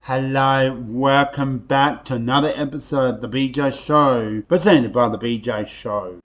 Hello, welcome back to another episode of The BJ Show, presented by The BJ Show.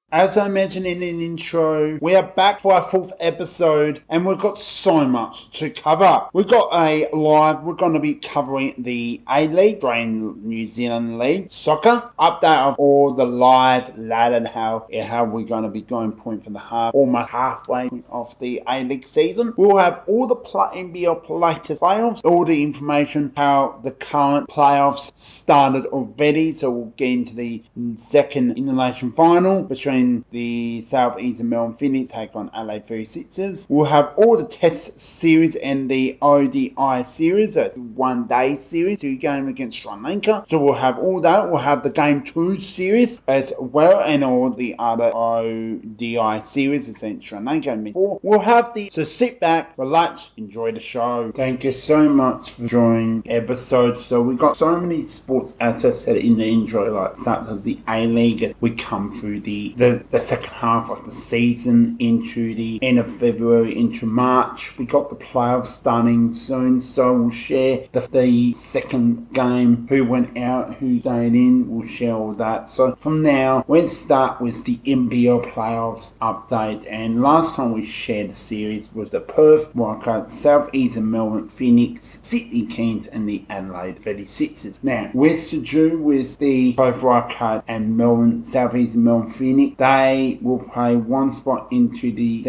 As I mentioned in the intro, we are back for our fourth episode and we've got so much to cover. We're going to be covering the A-League, Grand New Zealand League, soccer, update of all the live ladder and how we're going to be going point for the half, almost halfway of the A-League season. We'll have all the NBL latest playoffs, all the information, how the current playoffs started already. So we'll get into the second elimination final between the South Eastern Melbourne Phoenix take on LA 36ers. We'll have all the test series and the ODI series, that's 1 day series, 2 games against Sri Lanka. So we'll have all that. We'll have the Game 2 series as well, and all the other ODI series against Sri Lanka and before. We'll have so sit back, relax, enjoy the show. Thank you so much for joining episode. So we got so many sports, as I said in the intro, like such as the A-League as we come through the second half of the season into the end of February into March. We got the playoffs starting soon, so we'll share the second game, who went out, who stayed in. We'll share all that. So from now, we'll start with the NBL playoffs update. And last time we shared the series was the Perth Wildcats, South Eastern Melbourne Phoenix, Sydney Kings and the Adelaide 36ers. Now, what's to do with the Perth Wildcats and Melbourne, South Eastern Melbourne Phoenix? They will play one spot into the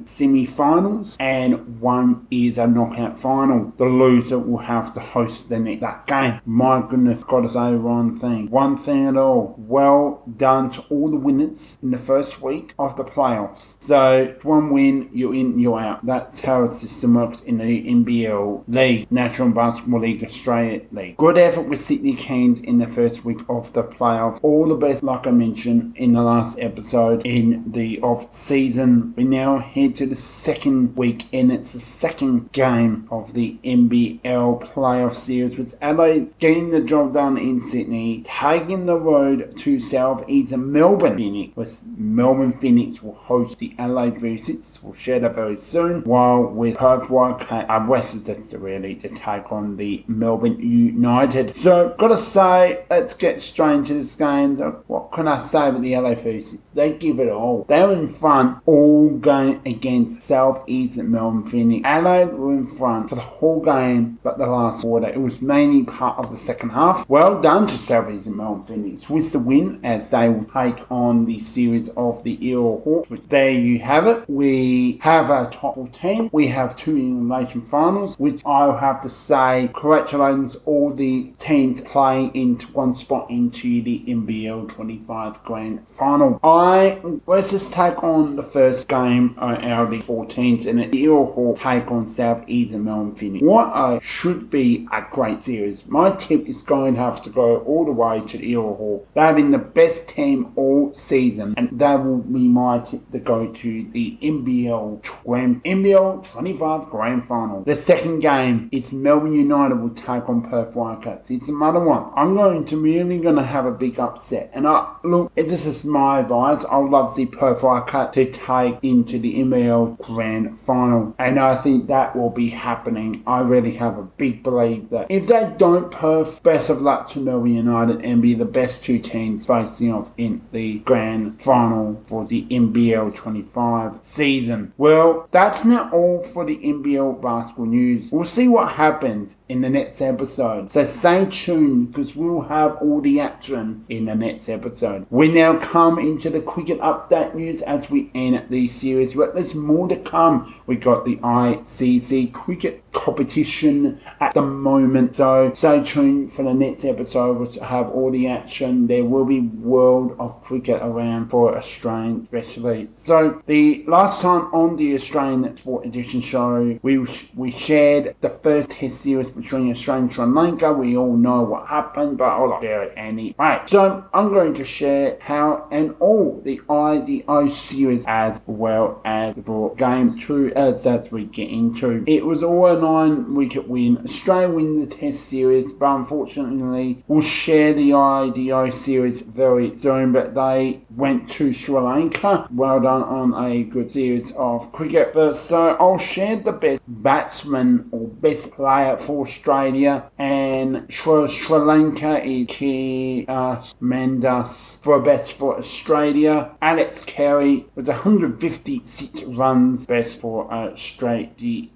semi-finals and one is a knockout final. The loser will have to host that game. My goodness, gotta say one thing at all. Well done to all the winners in the first week of the playoffs. So one win, you're in, you're out. That's how the system works in the NBL League, National Basketball League, Australia League. Good effort with Sydney Kings in the first week of the playoffs. All the best, like I mentioned in the last episode, in the off season. We now head to the second week and it's the second game of the NBL playoff series, with Adelaide getting the job done in Sydney, taking the road to South Eastern Melbourne Phoenix, with Melbourne Phoenix will host the Adelaide 36ers. We'll share that very soon, while with Perth Wildcats really to take on the Melbourne United. So gotta say, let's get straight into this game. So what can I say about the LA 36ers? They give it all. They were in front all game against South Eastern Melbourne Phoenix. Adelaide were in front for the whole game, but the last quarter. It was mainly part of the second half. Well done to South Eastern Melbourne Phoenix with the win, as they will take on the series of the Eel Hawks. Which there you have it. We have our top 14. We have 2 elimination finals, which I'll have to say congratulations all the teams playing into one spot into the NBL 25 Grand Final. Let's just take on the first game out of the 14s, and the Eel Hawks take on South Eastern Melbourne Phoenix. What should be a great series. My tip is going to have to go all the way to the Eel Hawks. They've been the best team all season, and that will be my tip to go to the NBL 25 Grand Final. The second game, it's Melbourne United will take on Perth Wildcats. It's another one. I'm going to have a big upset, and look, it's just my advice. I would love to see Perth Wildcats to take into the NBL Grand Final, and I think that will be happening. I really have a big belief that if they don't, Perth, best of luck to Melbourne United and be the best 2 teams facing off in the Grand Final for the NBL 25 season. Well, that's not all for the NBL basketball news. We'll see what happens in the next episode, so stay tuned because we'll have all the action in the next episode. We now come into the cricket update news as we end the series, but there's more to come. We got the ICC cricket competition at the moment, so stay tuned for the next episode, which will have all the action. There will be World of Cricket around for Australian especially. So the last time on the Australian Sport Edition show, we shared the first test series between Australia and Sri Lanka. We all know what happened, but I'll share it anyway. So I'm going to share how and all the IDO series as well as for game 2 as that we get into. It was all a 9-wicket win. Australia win the Test series, but unfortunately we'll share the IDO series very soon, but they went to Sri Lanka. Well done on a good series of cricket. But so I'll share the best batsman or best player for Australia, and Sri Lanka is Mandas for best for Australia. Alex Carey with 156 runs, best for Australia.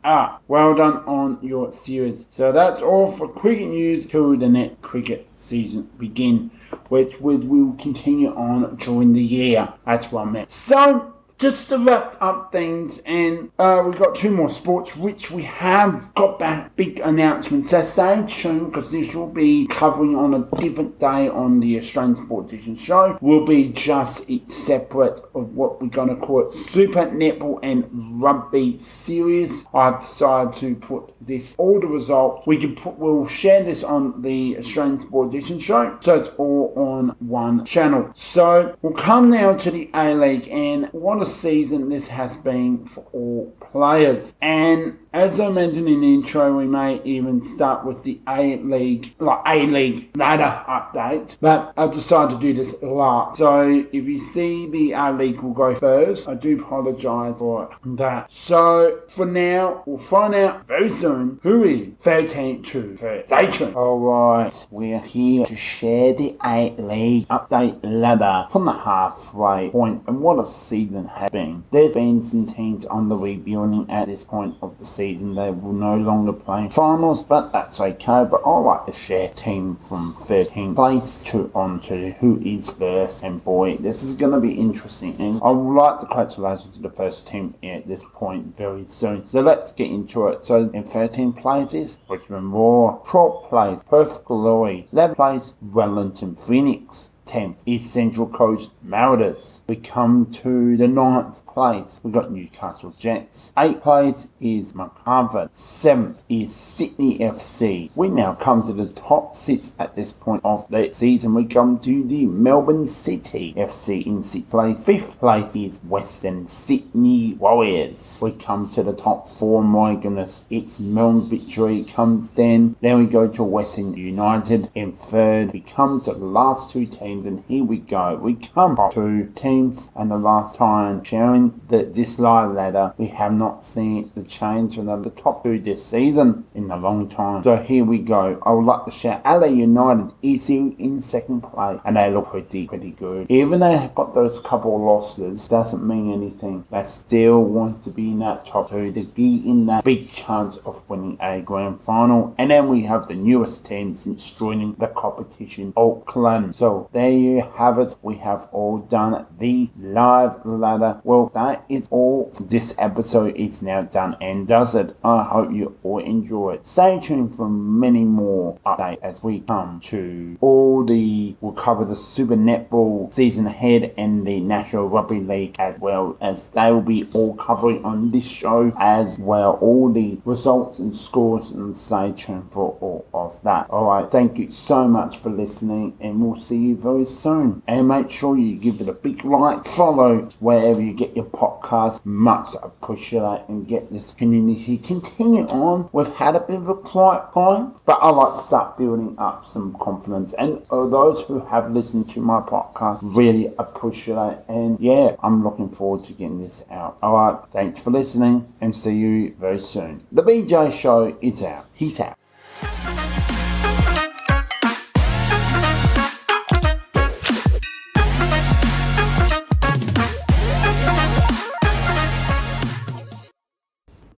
Well done on your series. So that's all for cricket news till the next cricket season begin, which will continue on during the year. That's what I meant. So just to wrap up things, and we've got 2 more sports which we have got back big announcements, so stay tuned because this will be covering on a different day on the Australian Sports Edition show. Will be just it's separate of what we're going to call it Super Netball and Rugby series. I've decided to put this, all the results we'll share this on the Australian Sports Edition show, so it's all on one channel. So we'll come now to the A-League, and what a season this has been for all players. And as I mentioned in the intro, we may even start with the A-League ladder update, but I've decided to do this last. So if you see the A-League will go first, I do apologise for that. So for now, we'll find out very soon who is 13 to 13. Stay tuned. Alright, we're here to share the A-League update ladder from the halfway point, and what a season has been. There's been some teams on the rebuilding at this point of the season. They will no longer play finals, but that's okay. But I like to share team from 13th place on to who is first, and boy, this is going to be interesting, and I would like to congratulations to the first team at this point very soon. So let's get into it. So in 13th place is Richmond Roar, 12th place Perth Glory, 11th place Wellington Phoenix, 10th is Central Coast Mariners. We come to the 9th place. We've got Newcastle Jets. 8th place is McCarver. 7th is Sydney FC. We now come to the top 6 at this point of the season. We come to the Melbourne City FC in 6th place. 5th place is Western Sydney Warriors. We come to the top 4. My goodness, it's Melbourne Victory comes then. Then we go to Western United in 3rd. We come to the last 2 teams, and here we go. We come up to teams, and the last time sharing this live ladder, we have not seen the change from the top 2 this season in a long time. So here we go. I would like to shout LA United is here in 2nd place, and they look pretty good. Even though they've got those couple of losses, doesn't mean anything. They still want to be in that top 2, to be in that big chance of winning a grand final. And then we have the newest team since joining the competition, Auckland. So there you have it. We have all done the live ladder. Well, that is all for this episode. It's now done and does it. I hope you all enjoy it. Stay tuned for many more updates as we come to we'll cover the Super Netball season ahead and the National Rugby League, as well as they will be all covering on this show as well, all the results and scores, and stay tuned for all of that. Alright, thank you so much for listening, and we'll see you very soon. And make sure you give it a big like, follow wherever you get your podcast. Much appreciate, and get this community continue on. We've had a bit of a quiet time, but I like to start building up some confidence, and those who have listened to my podcast really appreciate, and yeah, I'm looking forward to getting this out. Alright, thanks for listening, and see you very soon. The BJ Show is out. He's out.